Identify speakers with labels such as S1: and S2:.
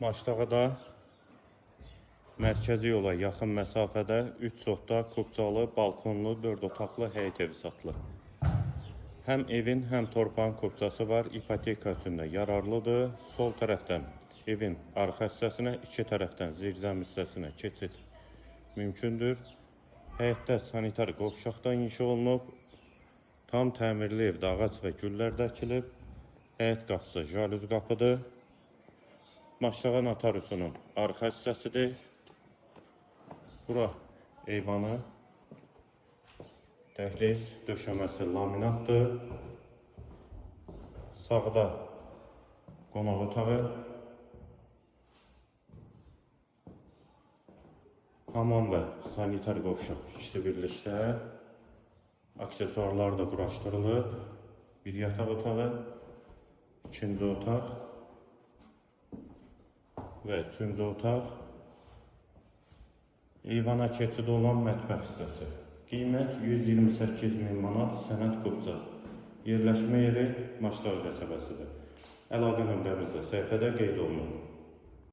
S1: Maçdağıda mərkəzi yola yaxın məsafədə 3 otaq, kubcalı, balkonlu, 4 otaqlı həyət evi satılır. Həm evin, həm torpağın kubcası var, ipoteka üçün də yararlıdır. Sol tərəfdən evin arxa hissəsinə, iki tərəfdən zirzəmi hissəsinə keçid mümkündür. Həyətdə sanitar qovşaqdan inşa olunub. Tam təmirli evdə ağac və güllər dəkilib. Həyət qapısı jalüz qapıdır. Maçdağa notariusunun arxa hissəsidir. Bura eyvanı, dəhliz, döşəməsi laminatdır. Sağda qonaq otağı, hamam və sanitar qovşaq ikisi birlikdə. Aksesuarlar da quraşdırılıb. Bir yataq otağı, ikinci otaq və üçüncü otaq. Eyvana keçid olan mətbəx hissəsi. Qiymət 128.000 manat sənəd kubca. Yerləşmə yeri Maçdağ qəsəbəsidir. Əlaqə nömrəmizdə səhifədə qeyd olunur.